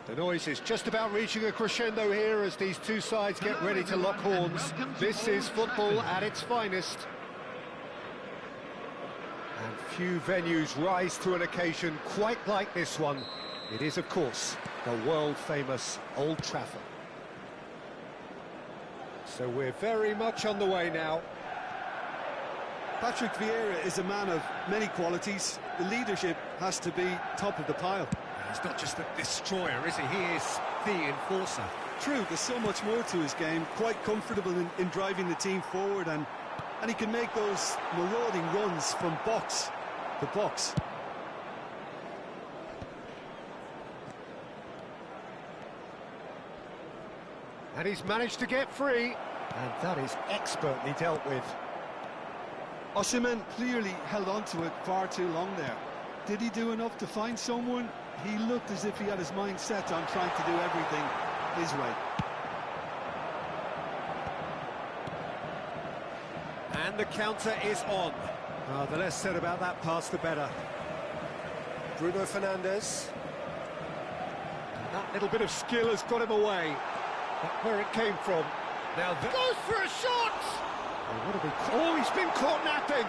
The noise is just about reaching a crescendo here as these two sides get ready to lock horns. This is football at its finest. And few venues rise to an occasion quite like this one. It is, of course, the world-famous Old Trafford. So we're very much on the way now. Patrick Vieira is a man of many qualities. The leadership has to be top of the pile. He's not just a destroyer, is he? He is the enforcer. True, there's so much more to his game. Quite comfortable in driving the team forward, and he can make those marauding runs from box to box. And he's managed to get free, and that is expertly dealt with. Osimhen clearly held on to it far too long there. Did he do enough to find someone? He looked as if he had his mind set on trying to do everything his way. And the counter is on. The less said about that pass, the better. Bruno Fernandes. And that little bit of skill has got him away. That's where it came from. Now that goes for a shot! Oh, he's been caught napping.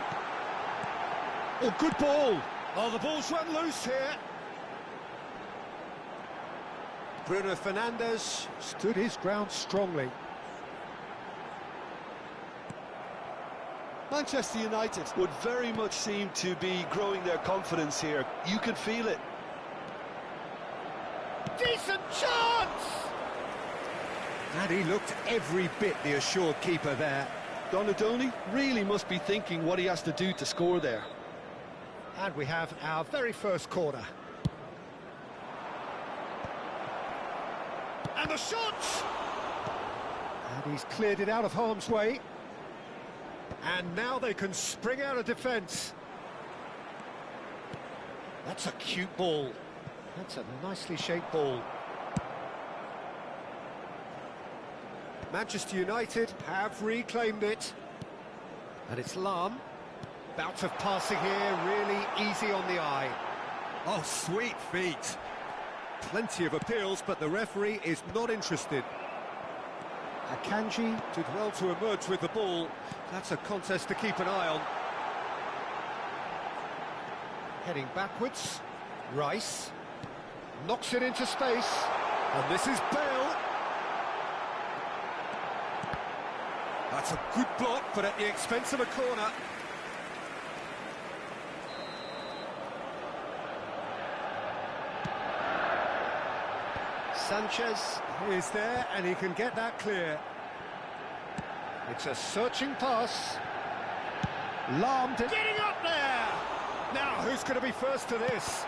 Oh, good ball. Oh, the ball's run loose here. Bruno Fernandes stood his ground strongly. Manchester United would very much seem to be growing their confidence here. You can feel it. Decent chance! And he looked every bit the assured keeper there. Donadoni really must be thinking what he has to do to score there. And we have our very first corner. And the shot! And he's cleared it out of harm's way. And now they can spring out of defence. That's a cute ball. That's a nicely shaped ball. Manchester United have reclaimed it. And it's Lahm. Bout of passing here, really easy on the eye. Oh, sweet feet. Plenty of appeals, but the referee is not interested. Akanji did well to emerge with the ball. That's a contest to keep an eye on. Heading backwards. Rice. Knocks it into space. And this is Bale. That's a good block, but at the expense of a corner. Sanchez is there, and he can get that clear. It's a searching pass. Lahm getting up there! Now, who's going to be first to this?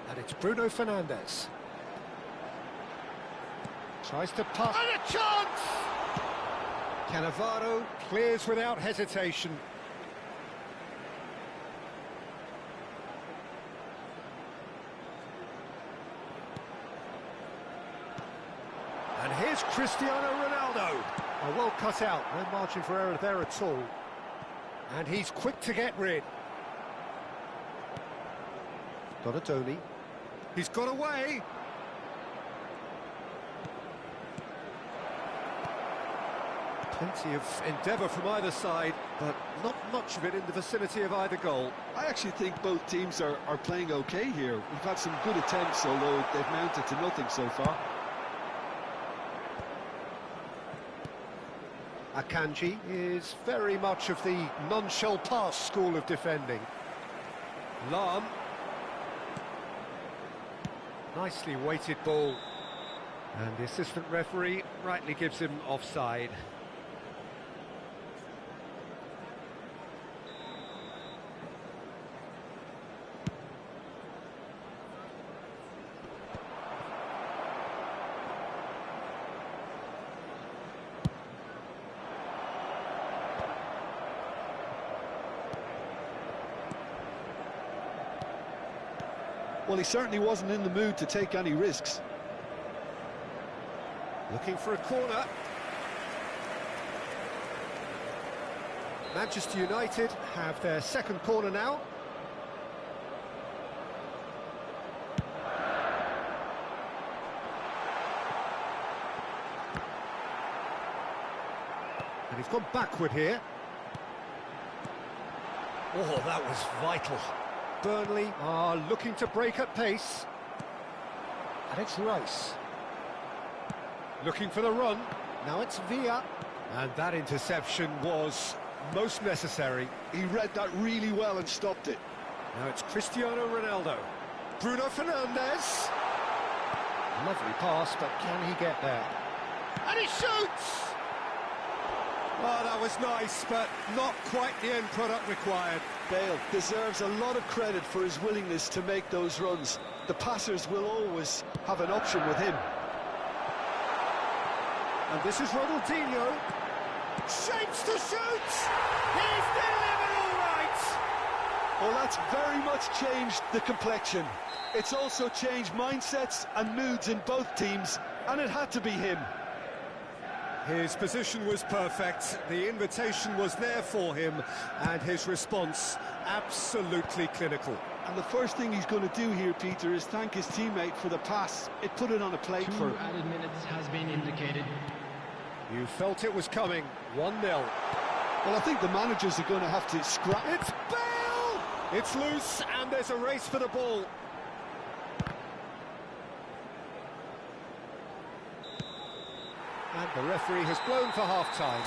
And it's Bruno Fernandes. Tries to pass. And a chance! Cannavaro clears without hesitation. And here's Cristiano Ronaldo. Oh, well cut out, no margin for error there at all. And he's quick to get rid. Donadoni. He's got away. Plenty of endeavour from either side, but not much of it in the vicinity of either goal. I actually think both teams are playing okay here. We've had some good attempts, although they've mounted to nothing so far. Akanji is very much of the non-shell pass school of defending. Lam. Nicely weighted ball. And the assistant referee rightly gives him offside. Well, he certainly wasn't in the mood to take any risks. Looking for a corner. Manchester United have their second corner now. And he's gone backward here. Oh, that was vital. Burnley are looking to break at pace. And it's Rice. Looking for the run. Now it's Villa. And that interception was most necessary. He read that really well and stopped it. Now it's Cristiano Ronaldo. Bruno Fernandes. Lovely pass, but can he get there? And he shoots! Oh, that was nice, but not quite the end product required. Bale deserves a lot of credit for his willingness to make those runs. The passers will always have an option with him. And this is Ronaldinho. Shapes to shoot! He's delivered all right! Well, that's very much changed the complexion. It's also changed mindsets and moods in both teams, and it had to be him. His position was perfect, the invitation was there for him, and his response absolutely clinical. And the first thing he's going to do here, Peter, is thank his teammate for the pass. It put it on a plate for him. 2 added minutes has been indicated. You felt it was coming, 1-0. Well, I think the managers are going to have to scrap. It's Bale! It's loose, and there's a race for the ball. And the referee has blown for half-time.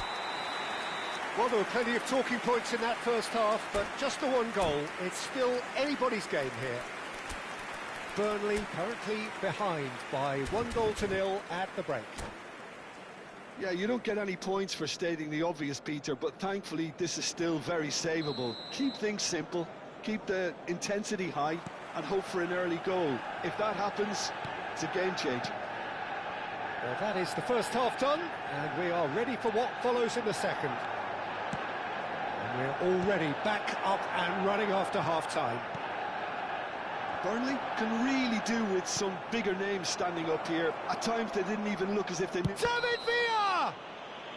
Well, there were plenty of talking points in that first half, but just the one goal. It's still anybody's game here. Burnley currently behind by 1-0 at the break. Yeah, you don't get any points for stating the obvious, Peter, but thankfully this is still very savable. Keep things simple, keep the intensity high, and hope for an early goal. If that happens, it's a game changer. Well, that is the first half done, and we are ready for what follows in the second. And we're already back up and running after half-time. Burnley can really do with some bigger names standing up here. At times they didn't even look as if they knew. David Villa!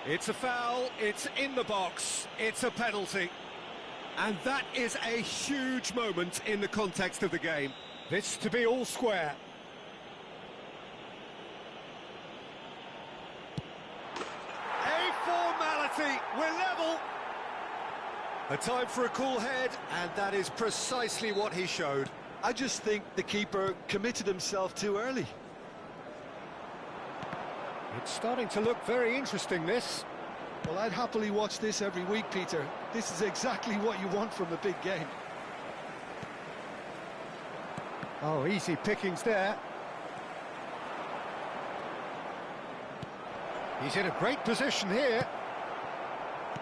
It's a foul, it's in the box, it's a penalty. And that is a huge moment in the context of the game. This to be all square. We're level. A time for a cool head, and that is precisely what he showed. I just think the keeper committed himself too early. It's starting to look very interesting, this. Well, I'd happily watch this every week, Peter. This is exactly what you want from a big game. Oh, easy pickings there. He's in a great position here.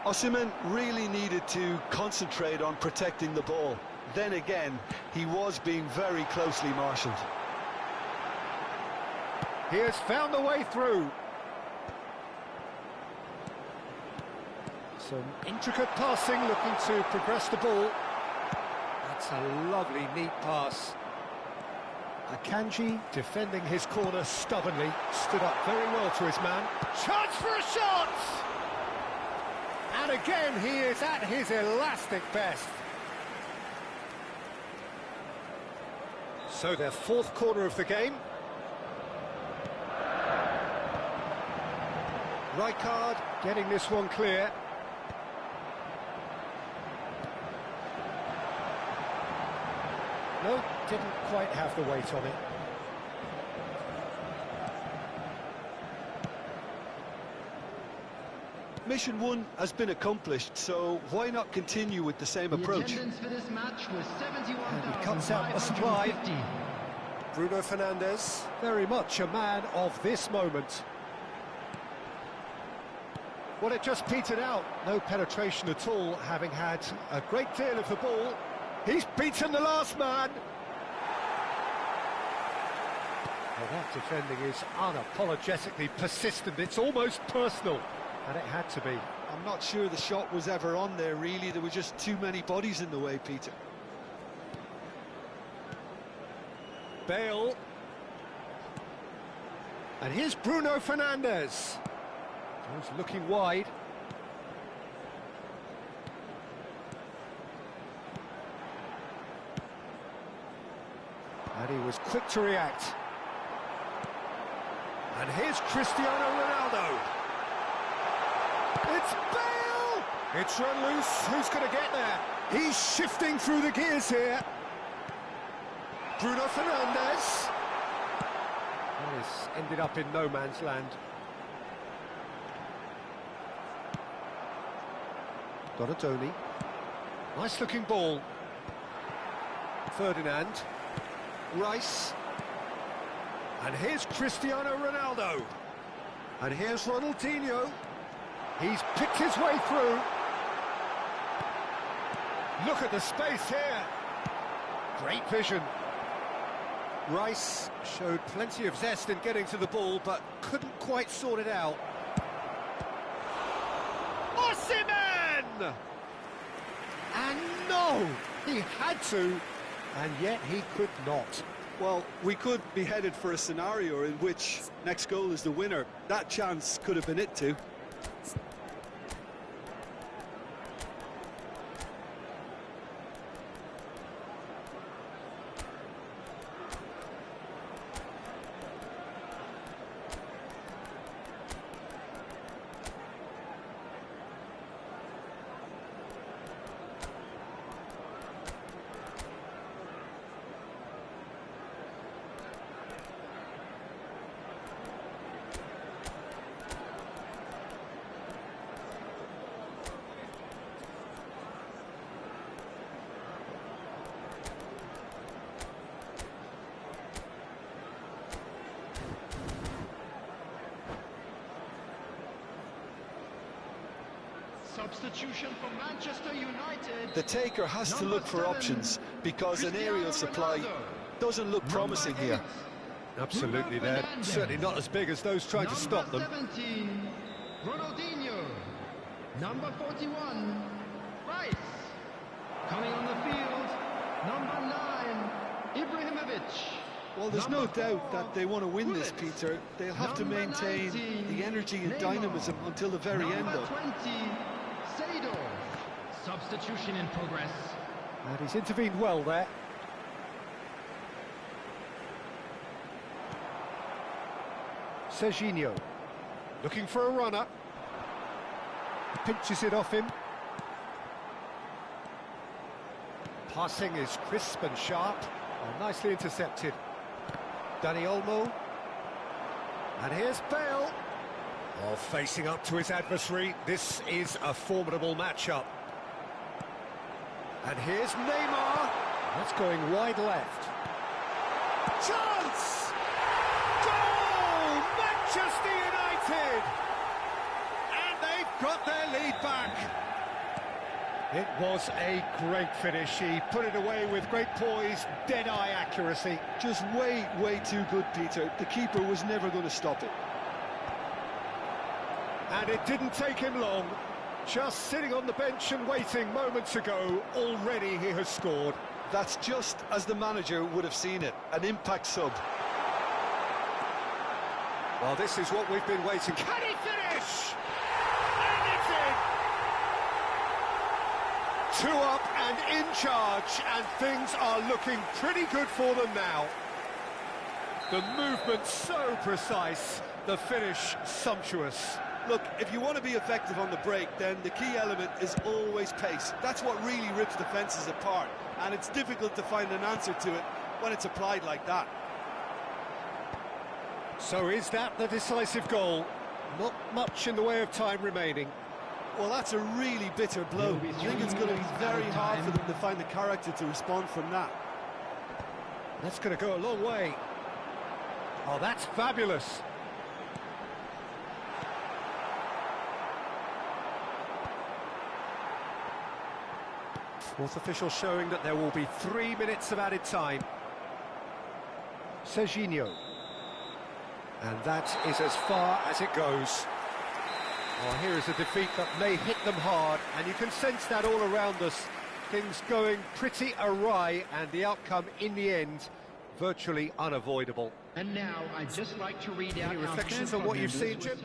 Osimhen really needed to concentrate on protecting the ball. Then again, he was being very closely marshalled. He has found a way through. Some intricate passing, looking to progress the ball. That's a lovely, neat pass. Akanji, defending his corner stubbornly, stood up very well to his man. Chance for a shot! And again, he is at his elastic best. So their fourth corner of the game. Rijkaard getting this one clear. No, didn't quite have the weight on it. mission one has been accomplished, so why not continue with the same approach? The attendance for this match was And he cuts out the supply. 71,550. Bruno Fernandes, very much a man of this moment. Well, it just petered out. No penetration at all, having had a great deal of the ball. He's beaten the last man. Well, that defending is unapologetically persistent. It's almost personal, and it had to be. I'm not sure the shot was ever on there, really. There were just too many bodies in the way, Peter. Bale. And here's Bruno Fernandes. He's looking wide. And he was quick to react. And here's Cristiano Ronaldo. It's Bale! It's run loose. Who's going to get there? He's shifting through the gears here. Bruno Fernandes. Well, this ended up in no man's land. Donatoni. Nice looking ball. Ferdinand. Rice. And here's Cristiano Ronaldo. And here's Ronaldinho. He's picked his way through. Look at the space here. Great vision. Rice showed plenty of zest in getting to the ball, but couldn't quite sort it out. Osimhen! And no, he had to, and yet he could not. Well, we could be headed for a scenario in which next goal is the winner. That chance could have been it too. Substitution for Manchester United. The taker has to look for options because an aerial supply doesn't look promising here. Absolutely, they're certainly not as big as those trying to stop them. Number 17, Ronaldinho. Number 41, Rice. Coming on the field, number 9, Ibrahimovic. Well, there's no doubt that they want to win this, Peter. They'll have to maintain the energy and dynamism until the very end, though. Number 20, Seydorf. Substitution in progress. And he's intervened well there. Serginho, looking for a runner. Pinches it off him. Passing is crisp and sharp. Oh, nicely intercepted. Dani Olmo. And here's Bale. Oh, facing up to his adversary. This is a formidable matchup. And here's Neymar. That's going wide left. Chance! Goal! Manchester United! And they've got their lead back. It was a great finish. He put it away with great poise, dead-eye accuracy. Just way, way too good, Peter. The keeper was never going to stop it. And it didn't take him long. Just sitting on the bench and waiting moments ago, already he has scored. That's just as the manager would have seen it, an impact sub. Well, this is what we've been waiting. Can he finish? And it's in! 2 up and in charge, and things are looking pretty good for them now. The movement so precise, the finish sumptuous. Look, if you want to be effective on the break, then the key element is always pace. That's what really rips defences apart, and it's difficult to find an answer to it when it's applied like that. So is that the decisive goal? Not much in the way of time remaining. Well, that's a really bitter blow. I think it's going to be very hard for them to find the character to respond from that. That's going to go a long way. Oh, that's fabulous. Fourth official showing that there will be 3 minutes of added time. Serginho. And that is as far as it goes. Oh, here is a defeat that may hit them hard, and you can sense that all around us. Things going pretty awry, and the outcome in the end, virtually unavoidable. And now, I'd just like to read out Any reflections on what you've seen, Jim?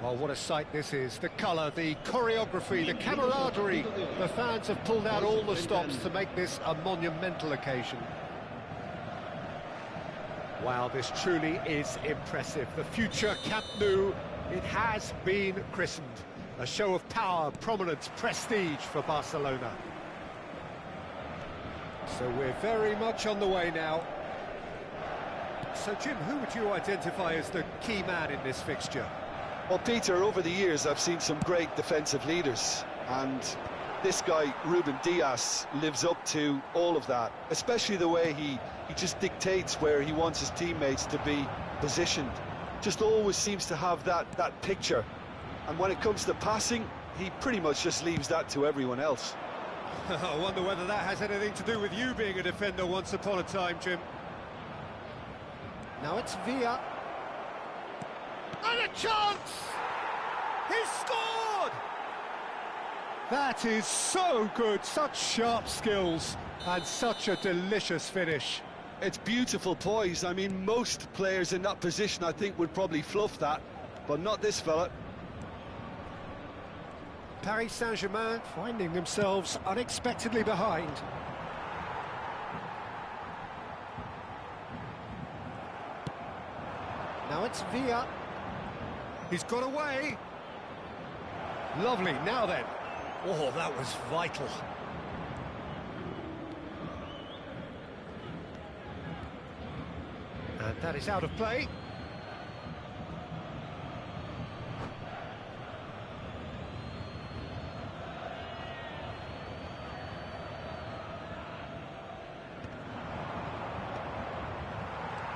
Well, what a sight this is. The colour, the choreography, the camaraderie. The fans have pulled out all the stops to make this a monumental occasion. Wow, this truly is impressive. The future Camp Nou, it has been christened. A show of power, prominence, prestige for Barcelona. So we're very much on the way now. So, Jim, who would you identify as the key man in this fixture? Well, Peter, over the years I've seen some great defensive leaders, and this guy, Ruben Dias, lives up to all of that, especially the way he just dictates where he wants his teammates to be positioned. Just always seems to have that picture, and when it comes to passing, he pretty much just leaves that to everyone else. I wonder whether that has anything to do with you being a defender once upon a time, Jim. Now it's Villa. And a chance! He's scored! That is so good, such sharp skills, and such a delicious finish. It's beautiful poise. I mean, most players in that position, I think, would probably fluff that, but not this fella. Paris Saint-Germain finding themselves unexpectedly behind. Now it's Villa. He's got away. Lovely, now then. Oh, that was vital. And that is out of play.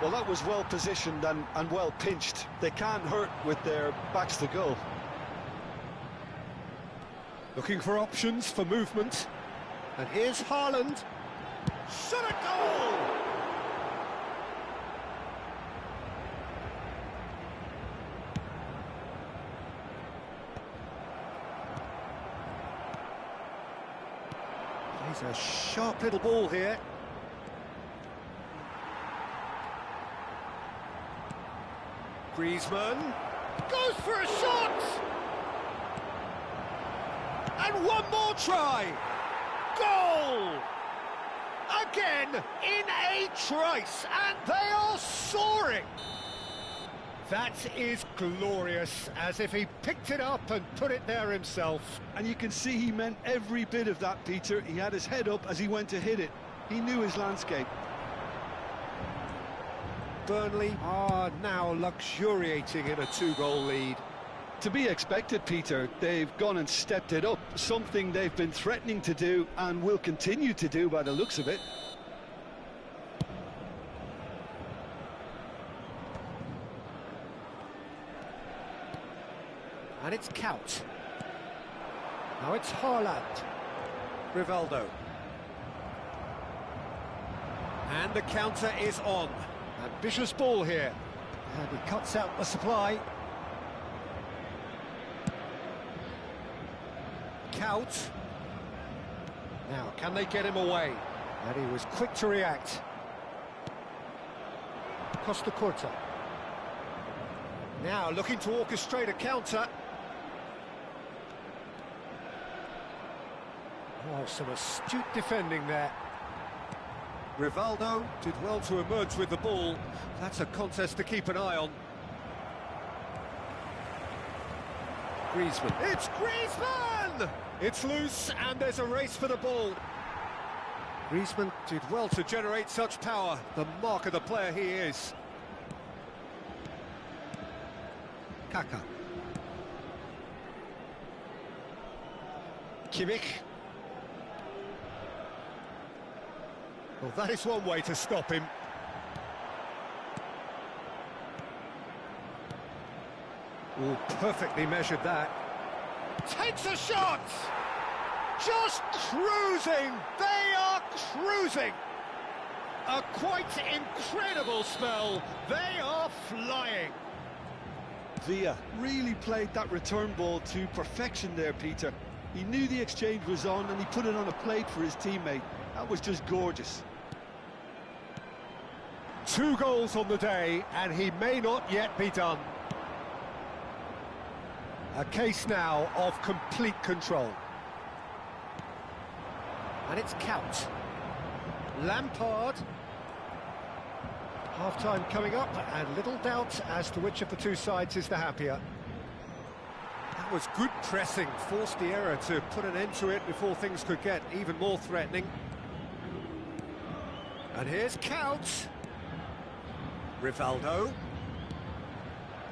Well, that was well positioned and well pinched. They can't hurt with their backs to goal. Looking for options for movement. And here's Haaland. Shot a goal! Plays a sharp little ball here. Griezmann goes for a shot! And one more try! Goal! Again, in a trice, and they are soaring! That is glorious, as if he picked it up and put it there himself. And you can see he meant every bit of that, Peter. He had his head up as he went to hit it. He knew his landscape. Burnley are now luxuriating in a two-goal lead. To be expected, Peter. They've gone and stepped it up, something they've been threatening to do and will continue to do by the looks of it. And it's Count. Now it's Haaland. Rivaldo. And the counter is on. Ambitious ball here. And he cuts out the supply. Count. Now, can they get him away? And he was quick to react. Costa Curta. Now looking to orchestrate a counter. Oh, some astute defending there. Rivaldo did well to emerge with the ball. That's a contest to keep an eye on. Griezmann. It's Griezmann! It's loose, and there's a race for the ball. Griezmann did well to generate such power. The mark of the player he is. Kaka. Kimmich. Well, that is one way to stop him. Oh, perfectly measured that. Takes a shot! Just cruising! They are cruising! A quite incredible spell. They are flying. Villa really played that return ball to perfection there, Peter. He knew the exchange was on and he put it on a plate for his teammate. That was just gorgeous. 2 goals on the day, and he may not yet be done. A case now of complete control. And it's Count. Lampard. Half-time coming up, and little doubt as to which of the two sides is the happier. That was good pressing, forced the error to put an end to it before things could get even more threatening. And here's Count. Rivaldo.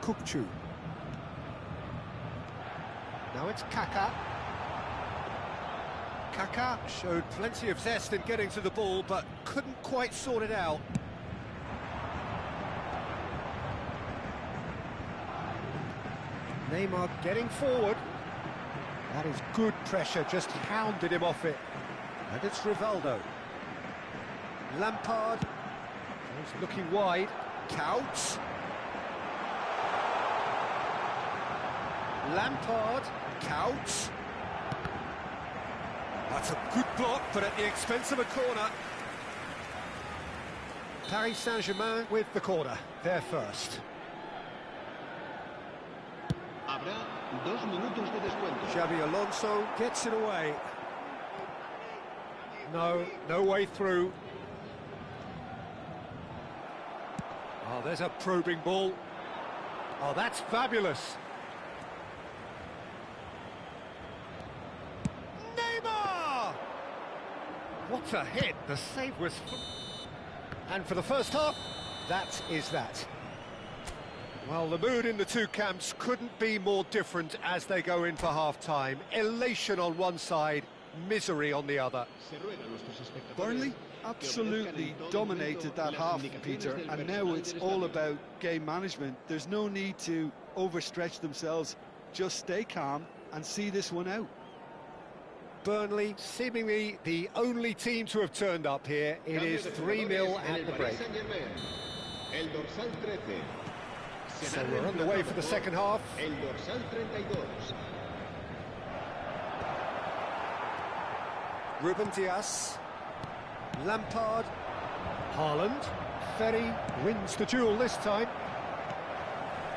Kukçu. Now it's Kaka. Kaka showed plenty of zest in getting to the ball, but couldn't quite sort it out. Neymar getting forward. That is good pressure, just hounded him off it. And it's Rivaldo. Lampard. He's looking wide. Count. Lampard. Count. That's a good block, but at the expense of a corner. Paris Saint-Germain with the corner. They're first. Habrá 2 minutos de descuento. Xabi Alonso gets it away. No way through. Oh, there's a probing ball. Oh, that's fabulous. Neymar! What a hit. The save was... And for the first half, that is that. Well, the mood in the two camps couldn't be more different as they go in for half-time. Elation on one side, misery on the other. Burnley absolutely dominated that half, Peter, and now it's all about game management. There's no need to overstretch themselves. Just stay calm and see this one out. Burnley, seemingly the only team to have turned up here. It is 3-0 at the break. So we're on the way for the second half. Ruben Dias, Lampard, Haaland, Ferry wins the duel this time.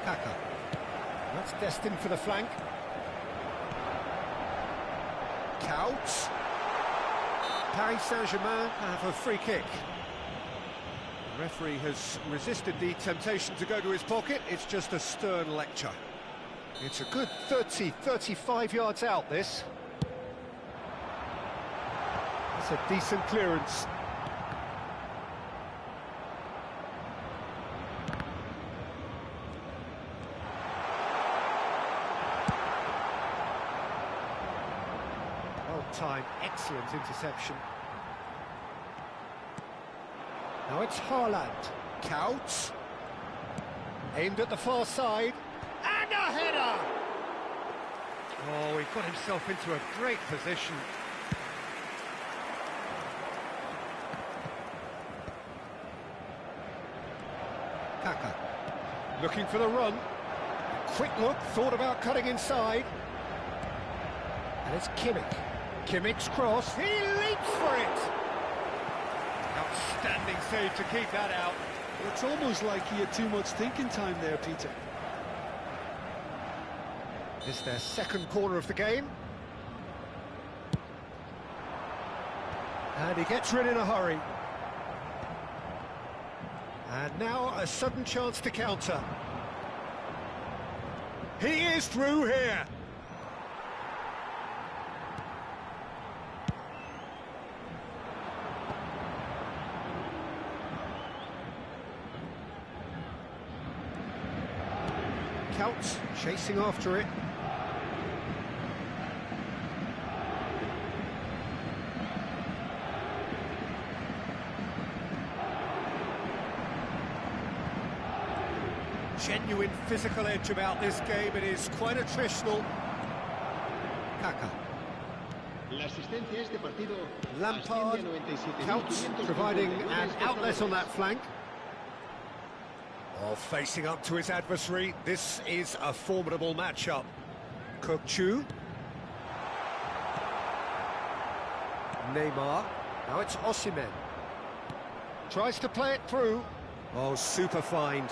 Kaka, that's destined for the flank. Couch. Paris Saint-Germain have a free kick. The referee has resisted the temptation to go to his pocket. It's just a stern lecture. It's a good 30-35 yards out, this. That's a decent clearance. Well-timed, excellent interception. Now it's Haaland. Couch. Aimed at the far side. And a header! Oh, he got himself into a great position. Kaka. Looking for the run. Quick look, thought about cutting inside. And it's Kimmich. Kimmich's cross. He leaps for it! Outstanding save to keep that out. It's almost like he had too much thinking time there, Peter. This is their second corner of the game. And he gets rid in a hurry. And now a sudden chance to counter. He is through here. Couch chasing after it. Genuine physical edge about this game. It is quite attritional. Kaka. Lampard. Couch providing an outlet on that flank. Oh, facing up to his adversary. This is a formidable matchup. Kokchu. Neymar. Now it's Osimhen. Tries to play it through. Oh, super find.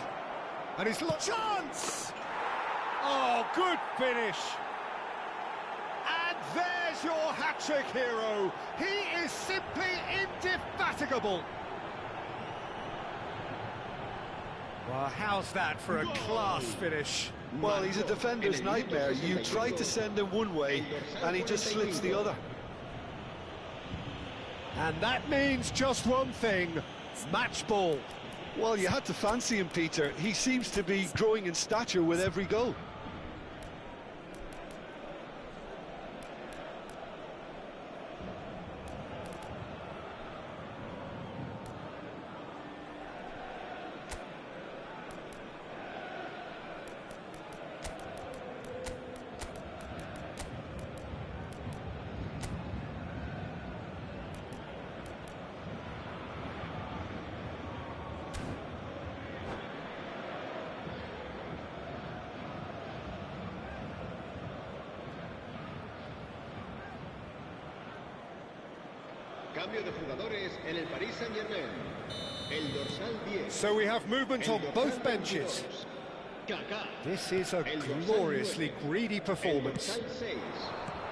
And he's lost chance! Oh, good finish. And there's your hat-trick hero. He is simply indefatigable. Well, how's that for a class finish? Well, he's a defender's nightmare. You try to send him one way, and he just slips the other. And that means just one thing, match ball. Well, you had to fancy him, Peter. He seems to be growing in stature with every goal. So we have movement on both benches. This is a gloriously greedy performance.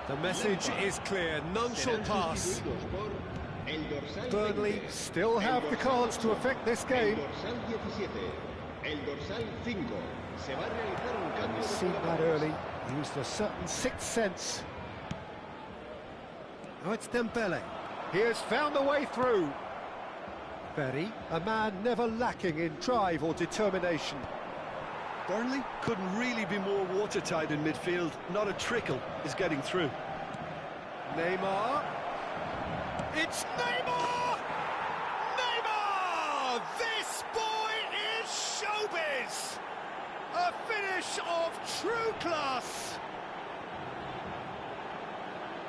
The message is clear, none shall pass. Burnley still have the cards to affect this game. And you've seen that early, used a certain sixth sense. Now it's Dembele. He has found the way through. Berry, a man never lacking in drive or determination. Burnley couldn't really be more watertight in midfield. Not a trickle is getting through. Neymar. It's Neymar! Neymar! This boy is showbiz! A finish of true class!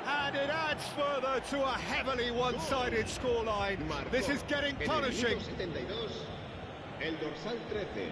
And it adds further to a heavily one-sided scoreline. This is getting punishing. El dorsal 13.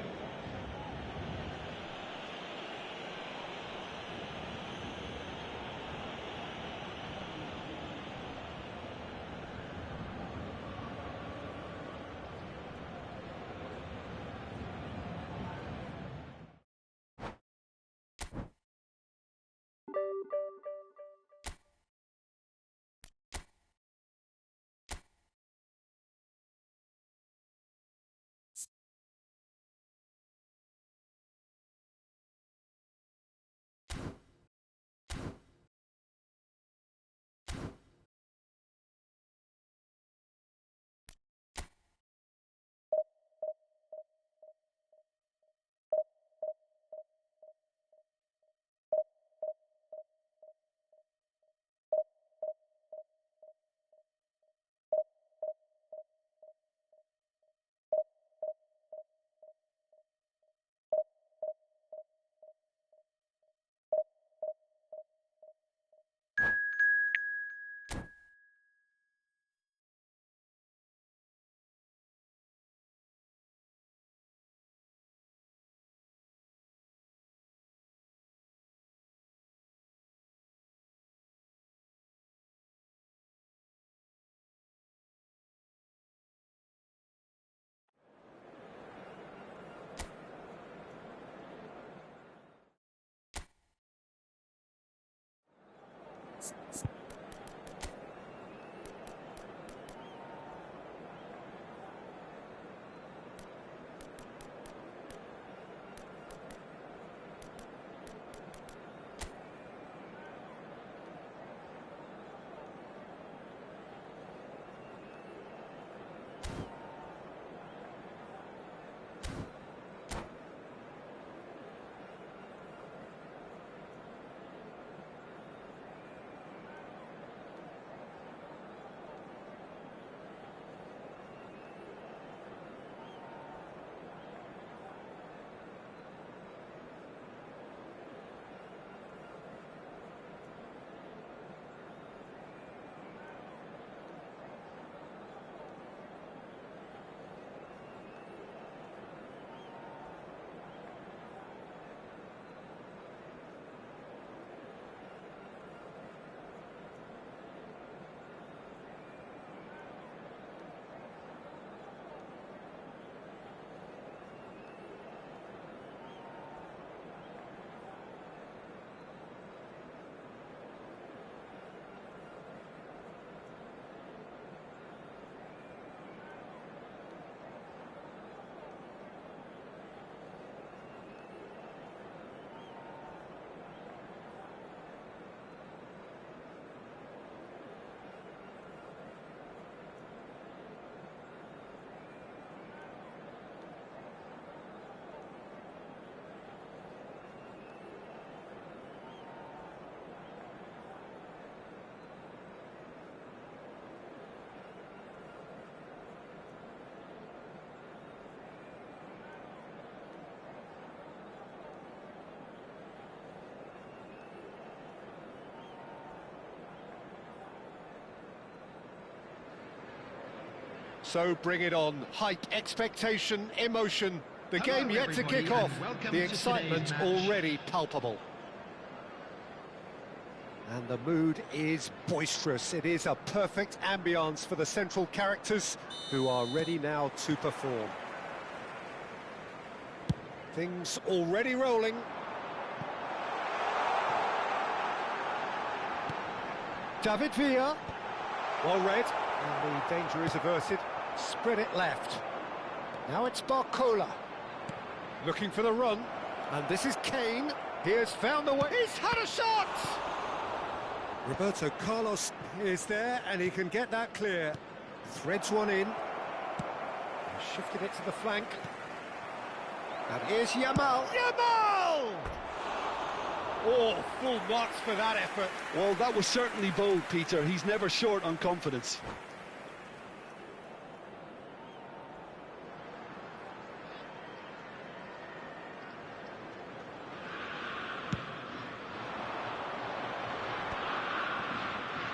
So bring it on. Hype, expectation, emotion. The game yet to kick off. The excitement already palpable. And the mood is boisterous. It is a perfect ambience for the central characters who are ready now to perform. Things already rolling. David Villa. Well read. And the danger is averted. Spread it left. Now it's Barcola. Looking for the run. And this is Kane. He has found the way. He's had a shot! Roberto Carlos is there, and he can get that clear. Threads one in. Shifted it to the flank. And here's Yamal. Yamal! Oh, full marks for that effort. Well, that was certainly bold, Peter. He's never short on confidence.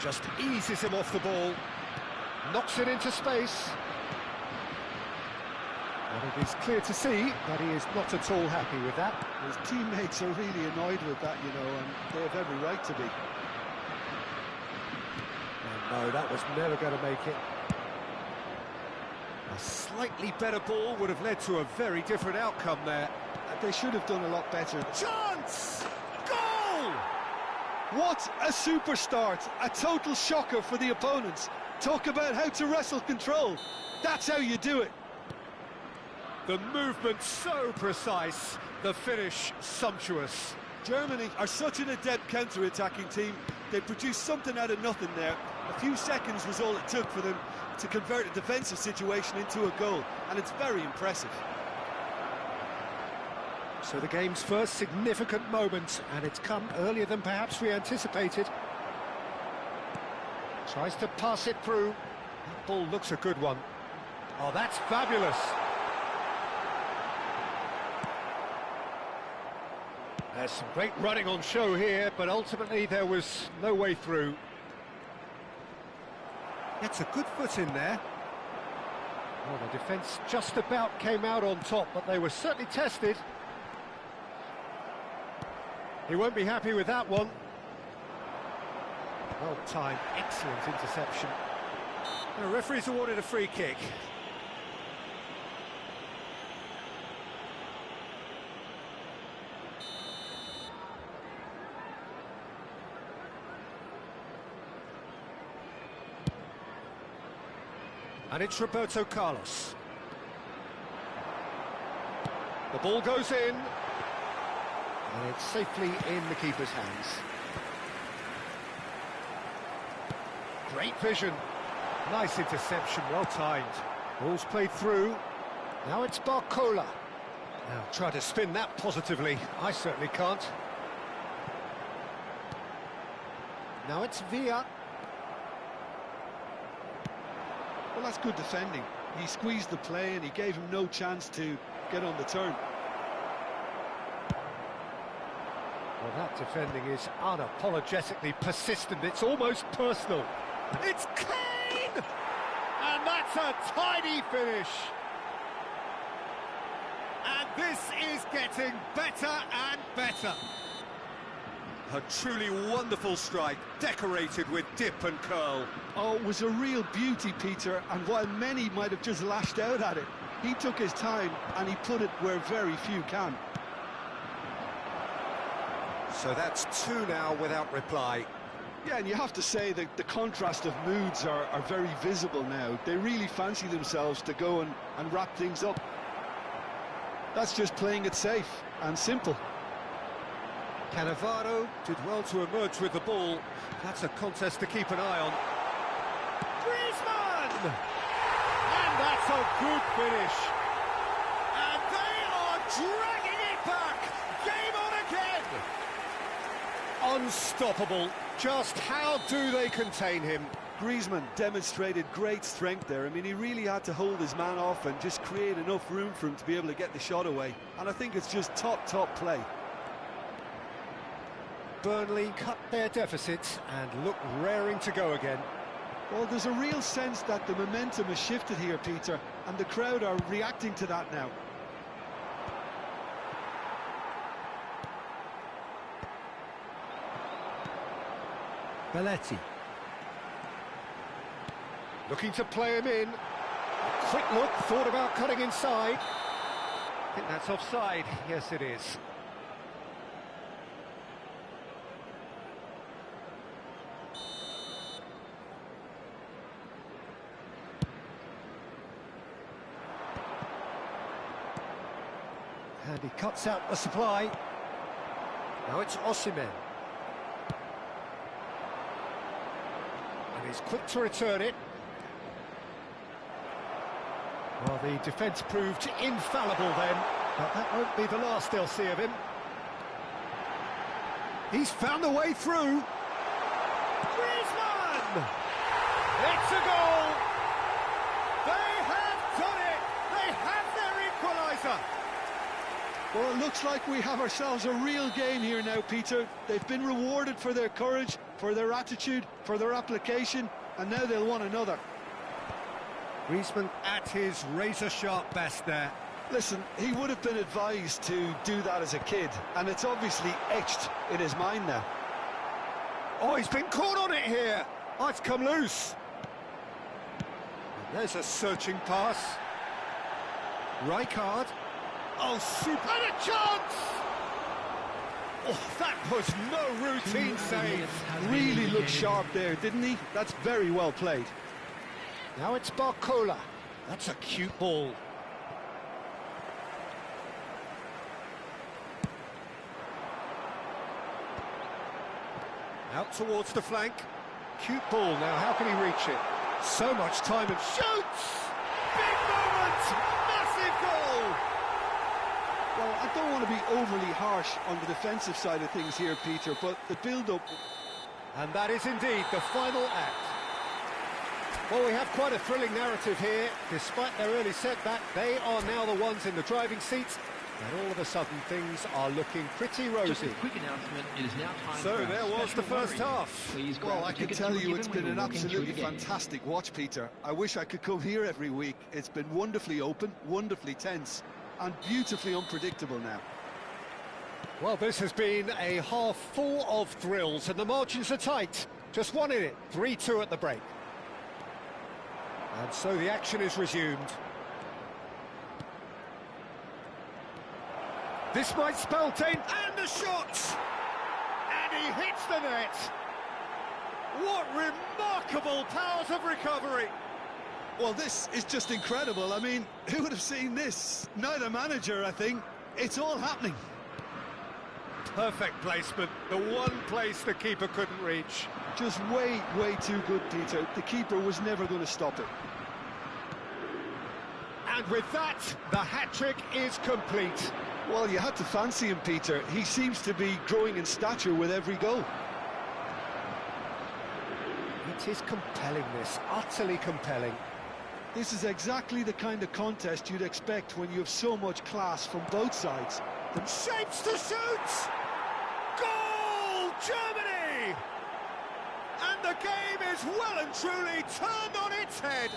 Just eases him off the ball. Knocks it into space. And it is clear to see that he is not at all happy with that. His teammates are really annoyed with that, you know, and they have every right to be. And no, that was never going to make it. A slightly better ball would have led to a very different outcome there. They should have done a lot better. Chance! Goal! What a super start! A total shocker for the opponents. Talk about how to wrestle control. That's how you do it. The movement so precise, the finish sumptuous. Germany are such an adept counter-attacking team. They produced something out of nothing there. A few seconds was all it took for them to convert a defensive situation into a goal, and it's very impressive. So the game's first significant moment, and it's come earlier than perhaps we anticipated. Tries to pass it through. That ball looks a good one. Oh, that's fabulous. There's some great running on show here, but ultimately there was no way through. Gets a good foot in there. Well, the defence just about came out on top, but they were certainly tested. He won't be happy with that one. Well timed, excellent interception. The referee's awarded a free kick. And it's Roberto Carlos. The ball goes in. And it's safely in the keeper's hands. Great vision. Nice interception, well timed. Ball's played through. Now it's Barcola. Now try to spin that positively. I certainly can't. Now it's Villa. Well, that's good defending. He squeezed the play and he gave him no chance to get on the turn. Well, that defending is unapologetically persistent. It's almost personal. It's Kane! And that's a tidy finish. And this is getting better and better. A truly wonderful strike, decorated with dip and curl. Oh, it was a real beauty, Peter, and while many might have just lashed out at it, he took his time and he put it where very few can. So that's two now without reply. Yeah, and you have to say that the contrast of moods are very visible now. They really fancy themselves to go and wrap things up. That's just playing it safe and simple. Cannavaro did well to emerge with the ball. That's a contest to keep an eye on. Griezmann! And that's a good finish. And they are dragging it back. Game on again. Unstoppable. Just how do they contain him? Griezmann demonstrated great strength there. I mean, he really had to hold his man off and just create enough room for him to be able to get the shot away. And I think it's just top play. Burnley cut their deficit and look raring to go again. Well, there's a real sense that the momentum has shifted here, Peter, and the crowd are reacting to that now. Belletti. Looking to play him in. A quick look, thought about cutting inside. I think that's offside. Yes, it is. And he cuts out the supply. Now it's Osimhen. And he's quick to return it. Well, the defence proved infallible then, but that won't be the last they'll see of him. He's found a way through. Griezmann! It's a goal! They have done it! They have their equaliser! Well, it looks like we have ourselves a real game here now, Peter. They've been rewarded for their courage, for their attitude, for their application, and now they'll want another. Griezmann at his razor-sharp best there. Listen, he would have been advised to do that as a kid, and it's obviously etched in his mind now. Oh, he's been caught on it here. Oh, it's come loose. There's a searching pass. Rijkaard. Oh, super. And a chance! Oh, that was no routine save. Really looked sharp there, didn't he? That's very well played. Now it's Barcola. That's a cute ball. Out towards the flank. Cute ball now, how can he reach it? So much time and shoots! Big moment! Massive goal! Well, I don't want to be overly harsh on the defensive side of things here, Peter, but the build-up... And that is indeed the final act. Well, we have quite a thrilling narrative here. Despite their early setback, they are now the ones in the driving seat. And all of a sudden, things are looking pretty rosy. Just a quick announcement, it is now time So for there was the first half. Please grab Well, the I can tickets tell you were you it's given been when an we were walking through absolutely the game. fantastic watch, Peter. I wish I could come here every week. It's been wonderfully open, wonderfully tense, and beautifully unpredictable now. Well, this has been a half full of thrills, and the margins are tight. Just one in it, 3-2 at the break. And so the action is resumed. This might spell danger, and the shot! And he hits the net! What remarkable powers of recovery! Well, this is just incredible. I mean, who would have seen this? Neither manager, I think. It's all happening. Perfect placement, the one place the keeper couldn't reach. Just way, way too good, Peter. The keeper was never going to stop it. And with that, the hat-trick is complete. Well, you had to fancy him, Peter. He seems to be growing in stature with every goal. It is compelling, this, utterly compelling. This is exactly the kind of contest you'd expect when you have so much class from both sides. Shapes to shoot! Goal, Germany! And the game is well and truly turned on its head.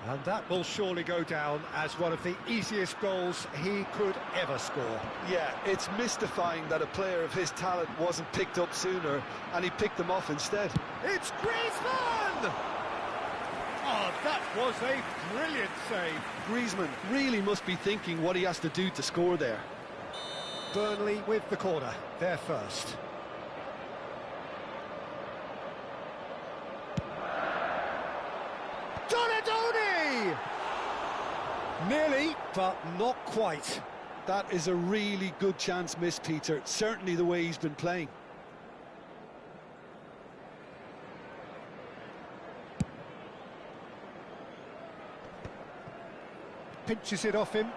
And that will surely go down as one of the easiest goals he could ever score. Yeah, it's mystifying that a player of his talent wasn't picked up sooner, and he picked them off instead. It's Griezmann! Oh, that was a brilliant save. Griezmann really must be thinking what he has to do to score there. Burnley with the corner, they're first. Donadoni! Nearly, but not quite. That is a really good chance missed, Peter. Certainly the way he's been playing. Pinches it off him.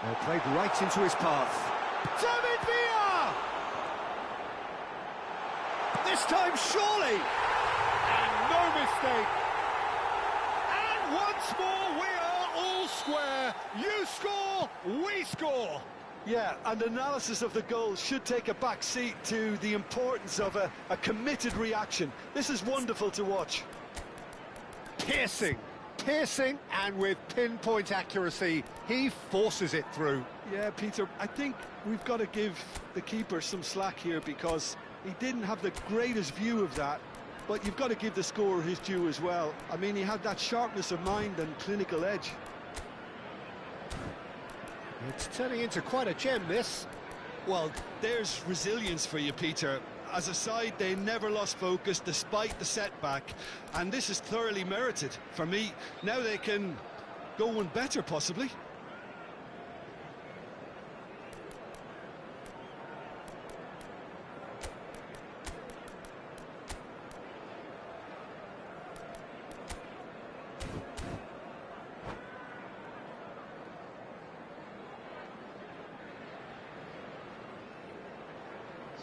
Well, played right into his path. David Villa! This time, surely! And no mistake. And once more, we are all square. You score, we score. Yeah, and analysis of the goal should take a back seat to the importance of a committed reaction. This is wonderful to watch. Piercing, and with pinpoint accuracy, he forces it through. Yeah, Peter, I think we've got to give the keeper some slack here because he didn't have the greatest view of that, but you've got to give the scorer his due as well. I mean, he had that sharpness of mind and clinical edge. It's turning into quite a gem, this. Well, there's resilience for you, Peter. As a side, they never lost focus despite the setback, and this is thoroughly merited for me. Now they can go one better, possibly.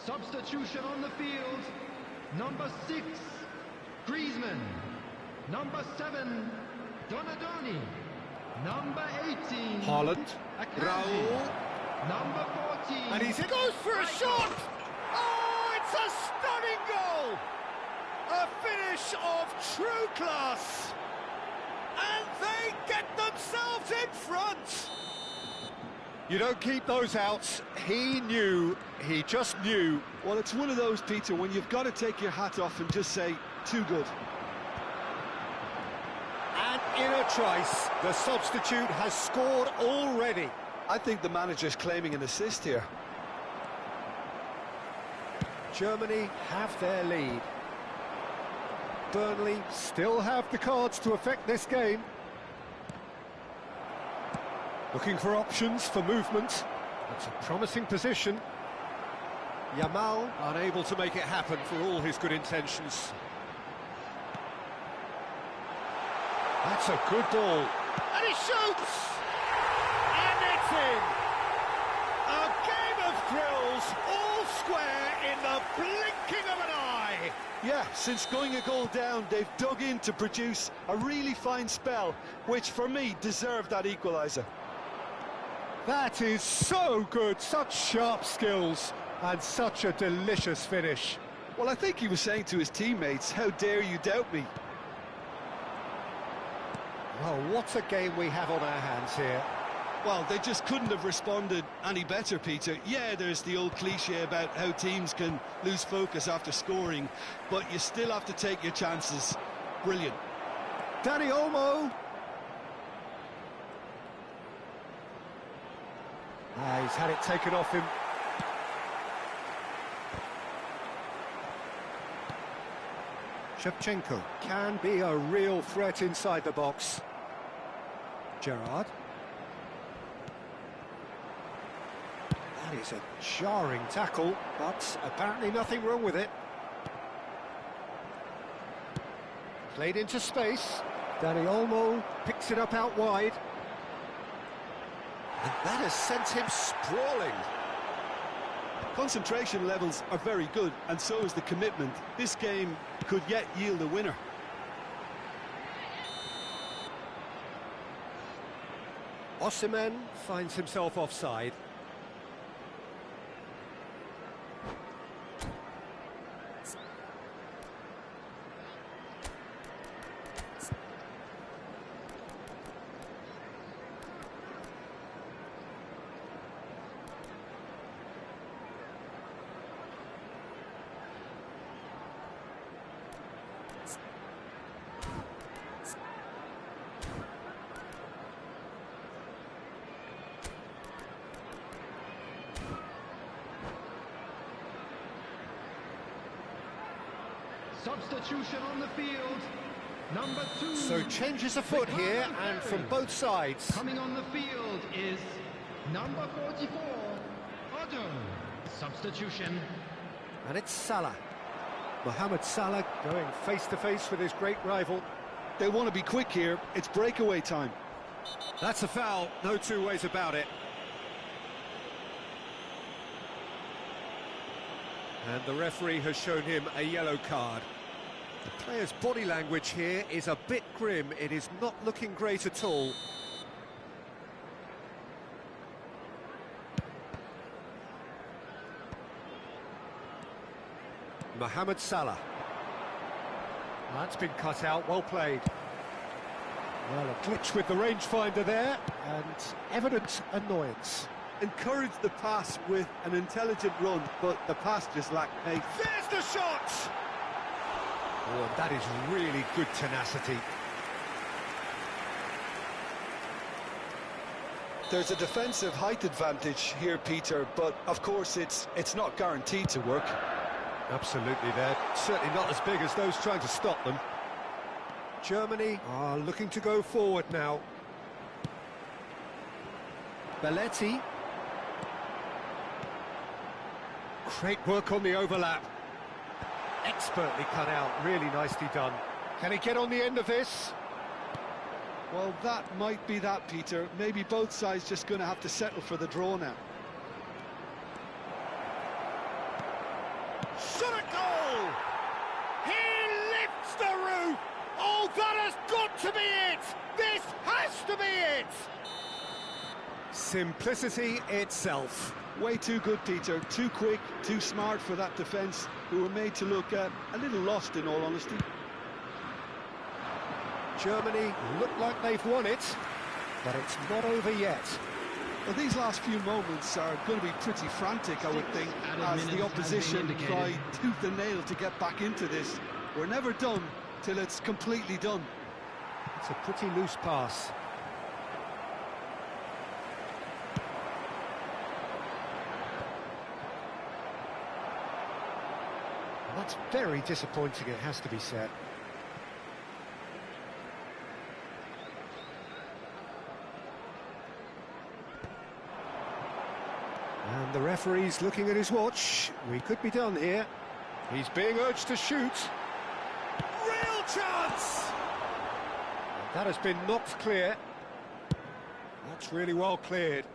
Substitution on the field. Number 6, Griezmann. Number 7, Donadoni. Number 18, Haaland. Akanji. Raul. Number 14, And he goes for a shot! Oh, it's a stunning goal! A finish of true class! And they get themselves in front! You don't keep those out. He knew, he just knew. Well, it's one of those, Peter, when you've got to take your hat off and just say, too good. And in a trice, the substitute has scored already. I think the manager's claiming an assist here. Germany have their lead. Burnley still have the cards to affect this game. Looking for options for movement. That's a promising position. Yamal unable to make it happen for all his good intentions. That's a good ball. And he shoots! And it's in! A game of thrills, all square in the blinking of an eye! Yeah, since going a goal down, they've dug in to produce a really fine spell, which for me deserved that equaliser. That is so good, such sharp skills, and such a delicious finish. Well, I think he was saying to his teammates, how dare you doubt me? Well, what a game we have on our hands here. Well, they just couldn't have responded any better, Peter. Yeah, there's the old cliche about how teams can lose focus after scoring, but you still have to take your chances. Brilliant. Dani Olmo. He's had it taken off him. Shevchenko can be a real threat inside the box. Gerrard. That is a jarring tackle, but apparently nothing wrong with it. Played into space. Dani Olmo picks it up out wide. And that has sent him sprawling. Concentration levels are very good, and so is the commitment. This game could yet yield a winner. Osimhen finds himself offside. Substitution on the field. Number 2. So changes afoot here, and from both sides. Coming on the field is number 44, Otto. Substitution. And it's Salah. Mohamed Salah going face-to-face with his great rival. They want to be quick here. It's breakaway time. That's a foul, no two ways about it. And the referee has shown him a yellow card. The player's body language here is a bit grim. It is not looking great at all. Mohamed Salah. That's been cut out, well played. Well, a glitch with the rangefinder there, and evident annoyance. Encourage the pass with an intelligent run, but the pass just lacked pace. There's the shot! Oh, and that is really good tenacity. There's a defensive height advantage here, Peter, but of course it's not guaranteed to work. Absolutely, they're certainly not as big as those trying to stop them. Germany are looking to go forward now. Belletti. Great work on the overlap. Expertly cut out, really nicely done. Can he get on the end of this? Well, that might be that, Peter. Maybe both sides just going to have to settle for the draw now. Shot a goal! He lifts the roof! Oh, that has got to be it! This has to be it! Simplicity itself. Way too good, Peter. Too quick, too smart for that defence, who were made to look a little lost, in all honesty. Germany look like they've won it, but it's not over yet. Well, these last few moments are going to be pretty frantic, I would think, as the opposition try tooth and nail to get back into this. We're never done till it's completely done. It's a pretty loose pass. That's very disappointing, it has to be said. And the referee's looking at his watch. We could be done here. He's being urged to shoot. Real chance! And that has been knocked clear. That's really well cleared.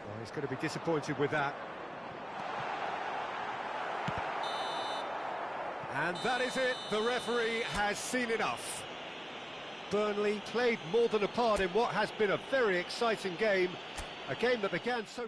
Well, he's going to be disappointed with that. And that is it. The referee has seen enough. Burnley played more than a part in what has been a very exciting game. A game that began so...